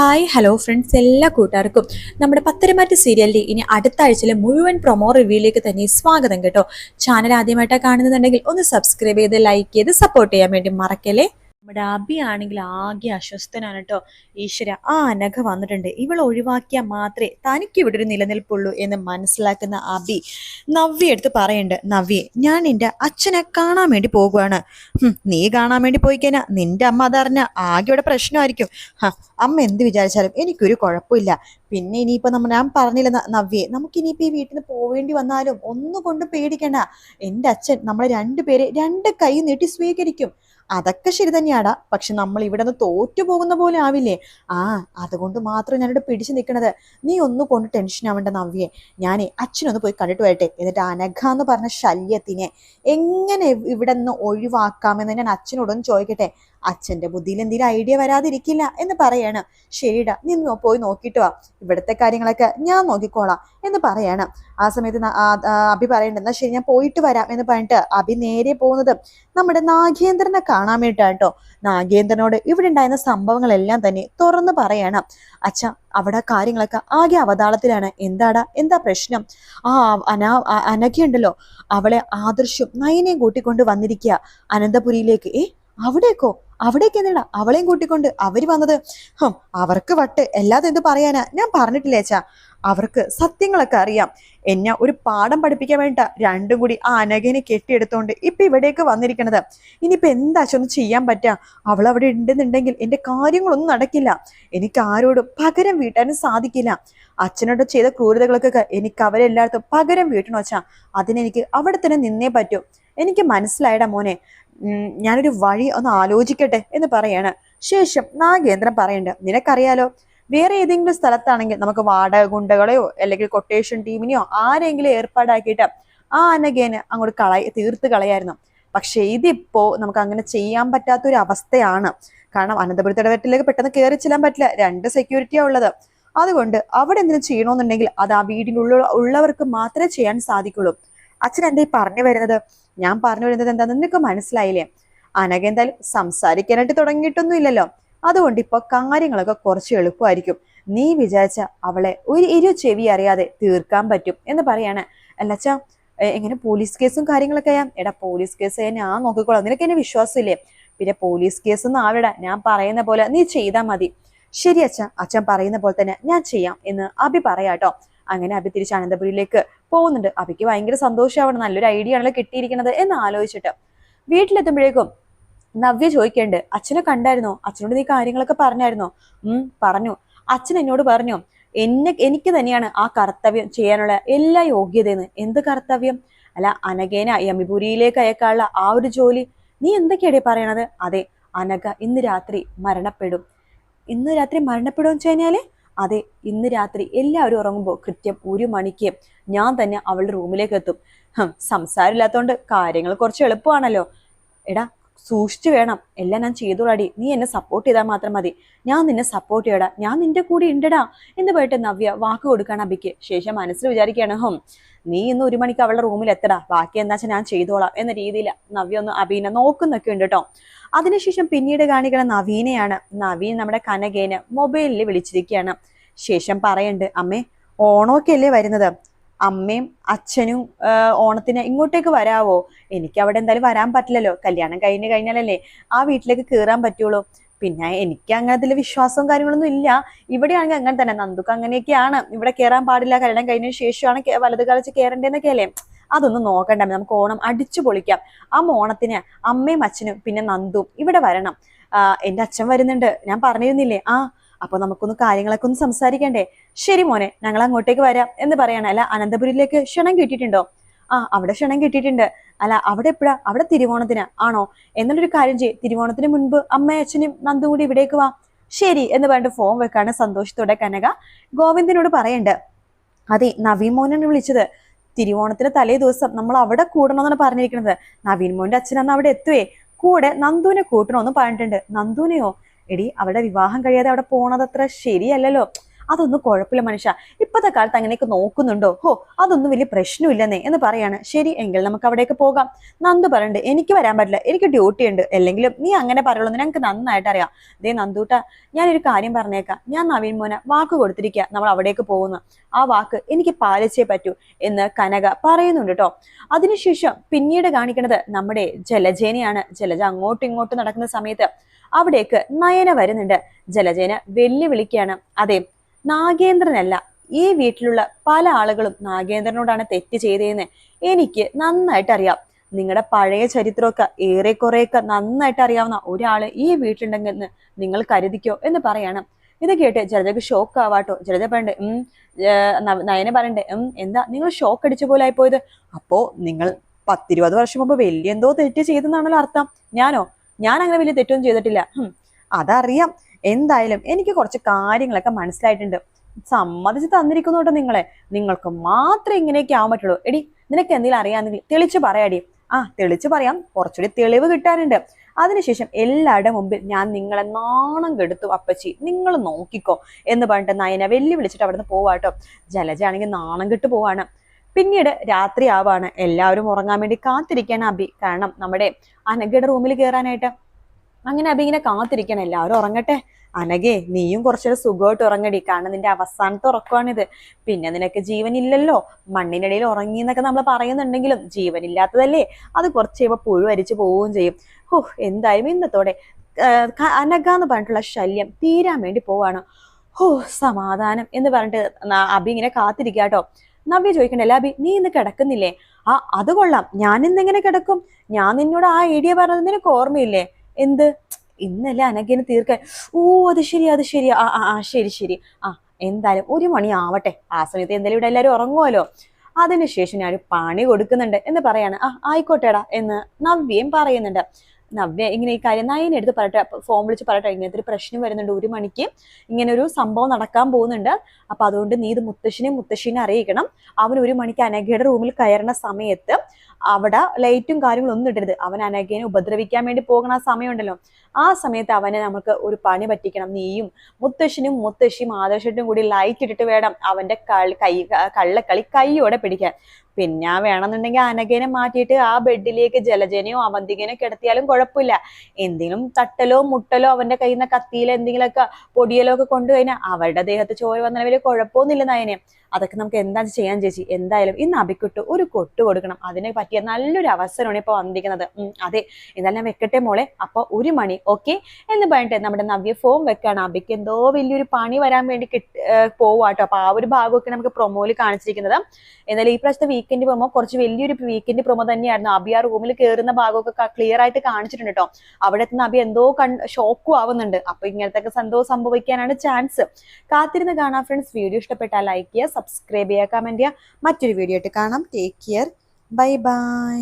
Hi hello friends, എല്ലാ കൂട്ടുകാർക്കും നമ്മുടെ പത്തരമാറ്റ് സീരിയലിന്റെ ഇനി അടുത്ത ആഴ്ചയിലെ മുഴുവൻ പ്രൊമോ റിവ്യൂയിലേക്ക് തന്നെ സ്വാഗതം കേട്ടോ. ചാനൽ ആദ്യമായിട്ടാണ് കാണുന്നുണ്ടെങ്കിൽ ഒന്ന് സബ്സ്ക്രൈബ് ചെയ്ത് ലൈക്ക് ചെയ്ത് സപ്പോർട്ട് ചെയ്യാൻ വേണ്ടി മറക്കല്ലേ. നമ്മുടെ അബി ആണെങ്കിൽ ആകെ അസ്വസ്ഥനാണ് കേട്ടോ. ഈശ്വര, ആ അനഘ വന്നിട്ടുണ്ട്, ഇവൾ ഒഴിവാക്കിയാൽ മാത്രമേ തനിക്ക് ഇവിടെ ഒരു നിലനിൽപ്പുള്ളൂ എന്ന് മനസ്സിലാക്കുന്ന അബി നവ്യ എടുത്ത് പറയുന്നുണ്ട്, നവ്യെ, ഞാൻ നിന്റെ അച്ഛനെ കാണാൻ വേണ്ടി പോകുവാണ്. നീ കാണാൻ വേണ്ടി പോയി കഴിഞ്ഞാൽ നിന്റെ അമ്മ അതറിഞ്ഞ ആകെ ഇവിടെ പ്രശ്നമായിരിക്കും. അമ്മ എന്ത് വിചാരിച്ചാലും എനിക്കൊരു കുഴപ്പമില്ല. പിന്നെ ഇനിയിപ്പോ ഞാൻ പറഞ്ഞില്ല നവ്യെ, നമുക്കിനിയിപ്പോ ഈ വീട്ടിൽ നിന്ന് പോവേണ്ടി വന്നാലും ഒന്നുകൊണ്ട് പേടിക്കണ്ട. എൻ്റെ അച്ഛൻ നമ്മളെ രണ്ടുപേരെ രണ്ട് കൈ നീട്ടി സ്വീകരിക്കും. അതൊക്കെ ശരി തന്നെയാടാ, പക്ഷെ നമ്മൾ ഇവിടെ നിന്ന് തോറ്റു പോകുന്ന പോലെ ആവില്ലേ? അതുകൊണ്ട് മാത്രം ഞാനിവിടെ പിടിച്ചു നിൽക്കണത്. നീ ഒന്നും കൊണ്ട് ടെൻഷൻ ആവേണ്ട നവ്യെ. ഞാനേ അച്ഛനൊന്ന് പോയി കണ്ടിട്ട് വരട്ടെ. എന്നിട്ട് അനഘ എന്ന് പറഞ്ഞ ശല്യത്തിനെ എങ്ങനെ ഇവിടെ നിന്ന് ഒഴിവാക്കാമെന്ന് ഞാൻ അച്ഛനോടൊന്ന് ചോദിക്കട്ടെ. അച്ഛന്റെ ബുദ്ധിയിൽ എന്തെങ്കിലും ഐഡിയ വരാതിരിക്കില്ല എന്ന് പറയാണ്. ശരിടാ, നീ പോയി നോക്കിയിട്ട് വാ, ഇവിടുത്തെ കാര്യങ്ങളൊക്കെ ഞാൻ നോക്കിക്കോളാം എന്ന് പറയാണ്. ആ സമയത്ത് അഭി പറയണ്ട, എന്നാ ശരി ഞാൻ പോയിട്ട് വരാം എന്ന് പറഞ്ഞിട്ട് അഭി നേരെ പോകുന്നത് നമ്മുടെ നാഗേന്ദ്രനെ കാണാൻ വേണ്ടിയിട്ടാണ് കേട്ടോ. നാഗേന്ദ്രനോട് ഇവിടെ ഉണ്ടായിരുന്ന സംഭവങ്ങളെല്ലാം തന്നെ തുറന്ന് പറയണം. അച്ഛ, അവിടെ കാര്യങ്ങളൊക്കെ ആകെ അവതാളത്തിലാണ്. എന്താ പ്രശ്നം? അനഘയുണ്ടല്ലോ, അവളെ ആദർശും നയനെയും കൂട്ടിക്കൊണ്ട് വന്നിരിക്കുക അനന്തപുരിയിലേക്ക്. അവിടേക്ക് എന്തിനാ അവളെയും കൂട്ടിക്കൊണ്ട് അവര് വന്നത്? അവർക്ക് വട്ട്, അല്ലാതെ എന്ത് പറയാനാ? ഞാൻ പറഞ്ഞിട്ടില്ലേ അച്ഛാ, അവർക്ക് സത്യങ്ങളൊക്കെ അറിയാം. എന്നെ ഒരു പാഠം പഠിപ്പിക്കാൻ വേണ്ട രണ്ടും കൂടി ആ അനഘനെ കെട്ടിയെടുത്തോണ്ട് ഇപ്പൊ ഇവിടേക്ക് വന്നിരിക്കണത്. ഇനിയിപ്പൊ എന്താ ഒന്നും ചെയ്യാൻ പറ്റാ? അവൾ അവിടെ ഉണ്ടെന്നുണ്ടെങ്കിൽ എന്റെ കാര്യങ്ങളൊന്നും നടക്കില്ല. എനിക്ക് ആരോടും പകരം വീട്ടാനും സാധിക്കില്ല. അച്ഛനോട് ചെയ്ത ക്രൂരതകൾക്കൊക്കെ എനിക്ക് അവരെല്ലായിടത്തും പകരം വീട്ടണോ അച്ഛാ? അതിനെനിക്ക് അവിടെ തന്നെ നിന്നേ പറ്റൂ. എനിക്ക് മനസ്സിലായടാ മോനെ, ഞാനൊരു വഴി ഒന്ന് ആലോചിക്കട്ടെ എന്ന് പറയാണ്. ശേഷം നാഗേന്ദ്രൻ പറയണ്ട, നിനക്കറിയാലോ, വേറെ ഏതെങ്കിലും സ്ഥലത്താണെങ്കിൽ നമുക്ക് വാടക ഗുണ്ടകളെയോ അല്ലെങ്കിൽ കൊട്ടേഷൻ ടീമിനെയോ ആരെങ്കിലും ഏർപ്പാടാക്കിയിട്ട് ആ അനഘേനെ അങ്ങോട്ട് തീർത്ത് കളയായിരുന്നു. പക്ഷെ ഇതിപ്പോ നമുക്ക് അങ്ങനെ ചെയ്യാൻ പറ്റാത്തൊരു അവസ്ഥയാണ്. കാരണം അനന്തപുരത്തിന്റെ വീട്ടിലേക്ക് പെട്ടെന്ന് കയറി ചെല്ലാൻ പറ്റില്ല, 2 സെക്യൂരിറ്റിയാ ഉള്ളത്. അതുകൊണ്ട് അവിടെ എന്തെങ്കിലും ചെയ്യണമെന്നുണ്ടെങ്കിൽ അത് ആ ഉള്ളവർക്ക് മാത്രമേ ചെയ്യാൻ സാധിക്കുള്ളൂ. അച്ഛൻ എന്താ ഈ പറഞ്ഞു വരുന്നത്? ഞാൻ പറഞ്ഞു വരുന്നത് എന്താണെന്ന് നിനക്ക് മനസ്സിലായില്ലേ? അനഘ എന്തായാലും സംസാരിക്കാനായിട്ട് തുടങ്ങിയിട്ടൊന്നും ഇല്ലല്ലോ. അതുകൊണ്ട് ഇപ്പൊ കാര്യങ്ങളൊക്കെ കുറച്ച് എളുപ്പമായിരിക്കും. നീ വിചാരിച്ച അവളെ ഒരു ചെവി അറിയാതെ തീർക്കാൻ പറ്റും എന്ന് പറയാണ്. അല്ലച്ചാ, എങ്ങനെ പോലീസ് കേസും കാര്യങ്ങളൊക്കെ ആയാ? എടാ, പോലീസ് കേസ് ഞാൻ നോക്കിക്കോളാം, നിനക്ക് എന്നെ വിശ്വാസമില്ലേ? പിന്നെ പോലീസ് കേസൊന്നും ആവിടാ, ഞാൻ പറയുന്ന പോലെ നീ ചെയ്താൽ മതി. ശരി അച്ഛൻ, അച്ഛൻ പറയുന്ന പോലെ തന്നെ ഞാൻ ചെയ്യാം എന്ന് അഭി പറയാട്ടോ. അങ്ങനെ അഭി തിരിച്ച് അനന്തപുരിയിലേക്ക് പോകുന്നുണ്ട്. അഭിക്ക് ഭയങ്കര സന്തോഷമാണ്, നല്ലൊരു ഐഡിയ ആണല്ലോ കിട്ടിയിരിക്കുന്നത് എന്ന് ആലോചിച്ചിട്ട്. വീട്ടിലെത്തുമ്പോഴേക്കും നവ്യ ചോദിക്കണ്ട്, അച്ഛനെ കണ്ടായിരുന്നോ? അച്ഛനോട് നീ കാര്യങ്ങളൊക്കെ പറഞ്ഞായിരുന്നോ? പറഞ്ഞു. അച്ഛൻ എന്നോട് പറഞ്ഞു എനിക്ക് തന്നെയാണ് ആ കർത്തവ്യം ചെയ്യാനുള്ള എല്ലാ യോഗ്യതയെന്ന്. എന്ത് കർത്തവ്യം? അല്ല, അനഘേന യമിപുരിയിലേക്ക് അയക്കാനുള്ള ആ ഒരു ജോലി. നീ എന്തൊക്കെയാടേ പറയണത്? അതെ, അനഘ ഇന്ന് രാത്രി മരണപ്പെടും. ഇന്ന് രാത്രി മരണപ്പെടുമെന്ന് വെച്ച് കഴിഞ്ഞാല്, അതെ, ഇന്ന് രാത്രി എല്ലാവരും ഉറങ്ങുമ്പോൾ കൃത്യം 1 മണിക്ക് ഞാൻ തന്നെ അവളുടെ റൂമിലേക്ക് എത്തും. സംസാരമില്ലാത്തോണ്ട് കാര്യങ്ങൾ കുറച്ച് എളുപ്പമാണല്ലോ. എടാ, സൂക്ഷിച്ചു വേണം, എല്ലാം ഞാൻ ചെയ്തോളാടി, നീ എന്നെ സപ്പോർട്ട് ചെയ്താൽ മാത്രം മതി. ഞാൻ നിന്നെ സപ്പോർട്ട് ചെയ്യടാ, ഞാൻ നിന്റെ കൂടെ ഉണ്ടടാ എന്ന് പോയിട്ട് നവ്യ വാക്ക് കൊടുക്കാണ് അബിക്ക്. ശേഷം മനസ്സിൽ വിചാരിക്കുകയാണ്, നീ ഇന്ന് 1 മണിക്ക് അവളുടെ റൂമിൽ എത്തടാ, ബാക്കി എന്താ വെച്ചാൽ ഞാൻ ചെയ്തോളാം എന്ന രീതിയിൽ നവ്യ ഒന്ന് അബീനെ നോക്കുന്നൊക്കെ ഉണ്ട് കേട്ടോ. അതിനുശേഷം പിന്നീട് കാണിക്കുന്ന നവീനെയാണ്. നവീൻ നമ്മുടെ കനകേനെ മൊബൈലിൽ വിളിച്ചിരിക്കുകയാണ്. ശേഷം പറയുന്നുണ്ട്, അമ്മേ, ഓണമൊക്കെ അല്ലേ വരുന്നത്, അമ്മയും അച്ഛനും ഓണത്തിന് ഇങ്ങോട്ടേക്ക് വരാവോ? എനിക്ക് അവിടെ എന്തായാലും വരാൻ പറ്റില്ലല്ലോ, കല്യാണം കഴിഞ്ഞാലല്ലേ ആ വീട്ടിലേക്ക് കയറാൻ പറ്റുള്ളൂ. പിന്നെ എനിക്ക് അങ്ങനത്തെ വിശ്വാസവും കാര്യങ്ങളൊന്നും ഇല്ല. ഇവിടെയാണെങ്കിൽ അങ്ങനെ തന്നെ, നന്ദുക്ക് അങ്ങനെയൊക്കെയാണ്, ഇവിടെ കയറാൻ പാടില്ല, കല്യാണം കഴിഞ്ഞതിന് ശേഷമാണ് വലത് കളിച്ച് കയറേണ്ടതെന്നൊക്കെ അല്ലേ. അതൊന്നും നോക്കണ്ട, നമുക്ക് ഓണം അടിച്ചു പൊളിക്കാം. ആ ഓണത്തിന് അമ്മയും അച്ഛനും പിന്നെ നന്ദും ഇവിടെ വരണം. എൻ്റെ അച്ഛൻ വരുന്നുണ്ട്, ഞാൻ പറഞ്ഞിരുന്നില്ലേ? അപ്പൊ നമുക്കൊന്ന് കാര്യങ്ങളൊക്കെ ഒന്ന് സംസാരിക്കണ്ടേ? ശരി മോനെ, ഞങ്ങൾ അങ്ങോട്ടേക്ക് വരാം എന്ന് പറയണം. അല്ല, അനന്തപുരിയിലേക്ക് ക്ഷണം കിട്ടിയിട്ടുണ്ടോ? അവിടെ ക്ഷണം കിട്ടിയിട്ടുണ്ട്. അല്ല, അവിടെ എപ്പോഴാ? അവിടെ തിരുവോണത്തിന് ആണോ? എന്നുള്ളൊരു കാര്യം ചെയ്യ്, തിരുവോണത്തിന് മുൻപ് അമ്മയും അച്ഛനും നന്ദും കൂടി ഇവിടേക്ക് വാ. ശരി എന്ന് പറഞ്ഞിട്ട് ഫോൺ വെക്കാണ് സന്തോഷത്തോടെ കനക ഗോവിന്ദനോട് പറയണ്ട്. അതെ, നവീൻ മോനാണ് വിളിച്ചത്. തിരുവോണത്തിന് തലേ ദിവസം നമ്മൾ അവിടെ കൂടണമെന്നാണ് പറഞ്ഞിരിക്കുന്നത്. നവീൻ മോന്റെ അച്ഛനന്ന് അവിടെ എത്തുവേ, കൂടെ നന്ദുവിനെ കൂട്ടണമെന്ന് പറഞ്ഞിട്ടുണ്ട്. നന്ദുവിനെയോ? എടി, അവരുടെ വിവാഹം കഴിയാതെ അവിടെ പോണത് അത്ര ശരിയല്ലല്ലോ. അതൊന്നും കുഴപ്പമില്ല മനുഷ്യ, ഇപ്പത്തെ കാലത്ത് അങ്ങനെയൊക്കെ നോക്കുന്നുണ്ടോ? ഹോ, അതൊന്നും വലിയ പ്രശ്നമില്ലെന്നേ എന്ന് പറയാണ്. ശരി എങ്കിൽ നമുക്ക് അവിടേക്ക് പോകാം. നന്ദു പറയണ്ട്, എനിക്ക് വരാൻ പറ്റില്ല, എനിക്ക് ഡ്യൂട്ടി ഉണ്ട്. അല്ലെങ്കിലും നീ അങ്ങനെ പറയുള്ളൂ, ഞങ്ങൾക്ക് നന്നായിട്ട് അറിയാം. ദേ നന്ദൂട്ട, ഞാനൊരു കാര്യം പറഞ്ഞേക്കാം. ഞാൻ നവീൻ മോനെ വാക്ക് കൊടുത്തിരിക്കുക, നമ്മൾ അവിടേക്ക് പോകുന്നു. ആ വാക്ക് എനിക്ക് പാലിച്ചേ പറ്റൂ എന്ന് കനക പറയുന്നുണ്ട് കേട്ടോ. അതിനുശേഷം പിന്നീട് കാണിക്കുന്നത് നമ്മുടെ ജലജേനയാണ്. ജലജ അങ്ങോട്ടും ഇങ്ങോട്ടും നടക്കുന്ന സമയത്ത് അവിടേക്ക് നയന വരുന്നുണ്ട്. ജലജേന വെല്ലുവിളിക്കുകയാണ്. അതെ, നാഗേന്ദ്രനല്ല, ഈ വീട്ടിലുള്ള പല ആളുകളും നാഗേന്ദ്രനോടാണ് തെറ്റ് ചെയ്തതെന്ന് എനിക്ക് നന്നായിട്ട് അറിയാം. നിങ്ങളുടെ പഴയ ചരിത്രമൊക്കെ ഏറെക്കുറെയൊക്കെ നന്നായിട്ട് അറിയാവുന്ന ഒരാള് ഈ വീട്ടിലുണ്ടെന്ന് നിങ്ങൾ കരുതിക്കോ എന്ന് പറയാണ്. ഇത് കേട്ട് ജലജക്ക് ഷോക്ക് ആവാട്ടോ. ജലജ പറയണ്ടേ, നയന പറയണ്ടേ, എന്താ നിങ്ങൾ ഷോക്ക് അടിച്ച പോലെ ആയിപ്പോയത്? അപ്പോ നിങ്ങൾ 10-20 വർഷം മുമ്പ് വലിയ എന്തോ തെറ്റ് ചെയ്തെന്നാണല്ലോ അർത്ഥം. ഞാൻ അങ്ങനെ വലിയ തെറ്റൊന്നും ചെയ്തിട്ടില്ല. അതറിയാം. എന്തായാലും എനിക്ക് കുറച്ച് കാര്യങ്ങളൊക്കെ മനസ്സിലായിട്ടുണ്ട്. സമ്മതിച്ച് തന്നിരിക്കുന്നു നിങ്ങളെ. നിങ്ങൾക്ക് മാത്രമേ ഇങ്ങനെയൊക്കെ ആവാൻ പറ്റുള്ളൂ. എടി, നിനക്ക് എന്തെങ്കിലും അറിയാമെങ്കിൽ തെളിച്ച് പറയാടി. തെളിച്ച് പറയാം, കുറച്ചുകൂടി തെളിവ് കിട്ടാനുണ്ട്. അതിനുശേഷം എല്ലാവരുടെ മുമ്പിൽ ഞാൻ നിങ്ങളെ നാണം കെടുത്തു അപ്പച്ചി, നിങ്ങൾ നോക്കിക്കോ എന്ന് പറഞ്ഞിട്ട് നയന വെല്ലുവിളിച്ചിട്ട് അവിടുന്ന് പോവാട്ടോ. ജലജ ആണെങ്കിൽ നാണം കെട്ട് പോവാണ്. പിന്നീട് രാത്രി ആവാണ്. എല്ലാവരും ഉറങ്ങാൻ വേണ്ടി കാത്തിരിക്കാണ് അബി. കാരണം നമ്മുടെ അനഘയുടെ റൂമിൽ കയറാനായിട്ട്. അങ്ങനെ അബി ഇങ്ങനെ കാത്തിരിക്കണം, എല്ലാവരും ഉറങ്ങട്ടെ. അനഘേ, നീയും കുറച്ചൊരു സുഖമായിട്ട് ഉറങ്ങടി, കാരണം നിന്റെ അവസാനത്തെ ഉറക്കമാണിത്. പിന്നെ നിനക്ക് ജീവനില്ലല്ലോ. മണ്ണിനിടയിൽ ഉറങ്ങി എന്നൊക്കെ നമ്മൾ പറയുന്നുണ്ടെങ്കിലും ജീവനില്ലാത്തതല്ലേ, അത് കുറച്ച് കഴിയുമ്പോൾ പുഴു അരിച്ചു പോവുകയും ചെയ്യും. എന്തായാലും ഇന്നത്തോടെ അനഘ എന്ന് പറഞ്ഞിട്ടുള്ള ശല്യം തീരാൻ വേണ്ടി പോവാണ്. സമാധാനം എന്ന് പറഞ്ഞിട്ട് അബി ഇങ്ങനെ കാത്തിരിക്കാട്ടോ. നവ്യ ചോദിക്കണ്ടേ, അബി നീ ഇന്ന് കിടക്കുന്നില്ലേ? അത് കൊള്ളാം, ഞാൻ ഇന്നെങ്ങനെ കിടക്കും? ഞാൻ നിന്നോട് ആ ഐഡിയ പറഞ്ഞത് നിനക്ക് ഓർമ്മയില്ലേ? എന്ത്? ഇന്നല്ലേ അനഘേനെ തീർക്കാൻ? അത് ശരി. ശരി. എന്തായാലും 1 മണി ആവട്ടെ, ആ സമയത്ത് എന്തായാലും ഇവിടെ എല്ലാവരും ഉറങ്ങുമല്ലോ. അതിനുശേഷം ഞാൻ ഒരു പണി കൊടുക്കുന്നുണ്ട് എന്ന് പറയാണ്. ആയിക്കോട്ടെടാ എന്ന് നവ്യയും പറയുന്നുണ്ട്. നവ്യ ഇങ്ങനെ ഈ കാര്യം നയനെടുത്ത് പറയട്ടെ, ഫോൺ വിളിച്ച് പറയട്ടെ, ഇങ്ങനത്തെ ഒരു പ്രശ്നം വരുന്നുണ്ട്, 1 മണിക്ക് ഇങ്ങനെ ഒരു സംഭവം നടക്കാൻ പോകുന്നുണ്ട്. അപ്പൊ അതുകൊണ്ട് നീ ഇത് മുത്തശ്ശീനെ അറിയിക്കണം. അവൻ 1 മണിക്ക് അനഘയുടെ റൂമിൽ കയറുന്ന സമയത്ത് അവിടെ ലൈറ്റും കാര്യങ്ങളും ഒന്നും ഇടരുത്. അവൻ അനഘേനെ ഉപദ്രവിക്കാൻ വേണ്ടി പോകുന്ന ആ സമയമുണ്ടല്ലോ, ആ സമയത്ത് അവനെ നമുക്ക് ഒരു പണി പറ്റിക്കണം. നീയും മുത്തശ്ശിയും ആദർശട്ടും കൂടി ലൈറ്റ് ഇട്ടിട്ട് വേണം അവന്റെ കള്ളക്കളി കൈയോടെ പിടിക്കാൻ. പിന്നെ വേണമെന്നുണ്ടെങ്കിൽ അനഘേനെ മാറ്റിയിട്ട് ആ ബെഡിലേക്ക് ജലജനെയോ അവന്തികനെയോ കിടത്തിയാലും കുഴപ്പമില്ല. എന്തെങ്കിലും തട്ടലോ മുട്ടലോ അവന്റെ കയ്യിൽ നിന്ന് കത്തിയിലോ എന്തെങ്കിലുമൊക്കെ പൊടിയലോ ഒക്കെ കൊണ്ടുകഴിഞ്ഞാൽ അവരുടെ ദേഹത്ത് ചോര വന്നാൽ വലിയ കുഴപ്പമൊന്നുമില്ല നയനെ. അതൊക്കെ നമുക്ക് എന്താ ചെയ്യാൻ ചേച്ചി. എന്തായാലും ഇന്ന് അബിക്കുട്ട് ഒരു കൊട്ട് കൊടുക്കണം. അതിനെ പറ്റിയ നല്ലൊരു അവസരമാണ് ഇപ്പൊ വന്നിരിക്കുന്നത്. അതെ, എന്തായാലും ഞാൻ വെക്കട്ടെ മോളെ. അപ്പൊ 1 മണി ഓക്കെ എന്ന് പറഞ്ഞിട്ട് നമ്മുടെ നവ്യ ഫോം വെക്കാണ്. അബിക്ക് എന്തോ വലിയൊരു പണി വരാൻ വേണ്ടി പോവാട്ടോ. അപ്പൊ ആ ഒരു ഭാഗമൊക്കെ നമുക്ക് പ്രൊമോയിൽ കാണിച്ചിരിക്കുന്നത്. എന്നാലും ഈ പ്രാവശ്യത്തെ വീക്കെൻഡ് പ്രൊമോ കുറച്ച് വലിയൊരു വീക്കെൻഡ് പ്രൊമോ തന്നെയായിരുന്നു. അബി ആ റൂമിൽ കയറുന്ന ഭാഗമൊക്കെ ക്ലിയർ ആയിട്ട് കാണിച്ചിട്ടുണ്ട് കേട്ടോ. അവിടെ എത്തുന്ന അബി എന്തോ ഷോക്കും ആവുന്നുണ്ട്. അപ്പൊ ഇങ്ങനത്തെ എന്തോ സംഭവിക്കാനാണ് ചാൻസ്. കാത്തിരുന്ന് കാണാം ഫ്രണ്ട്സ്. വീഡിയോ ഇഷ്ടപ്പെട്ടാൽ ലൈക്ക് ചെയ്യുക, സബ്സ്ക്രൈബ് ചെയ്യുക, കമന്റ് ചെയ്യുക. മറ്റൊരു വീഡിയോ ആയിട്ട് കാണാം. Take care, bye bye.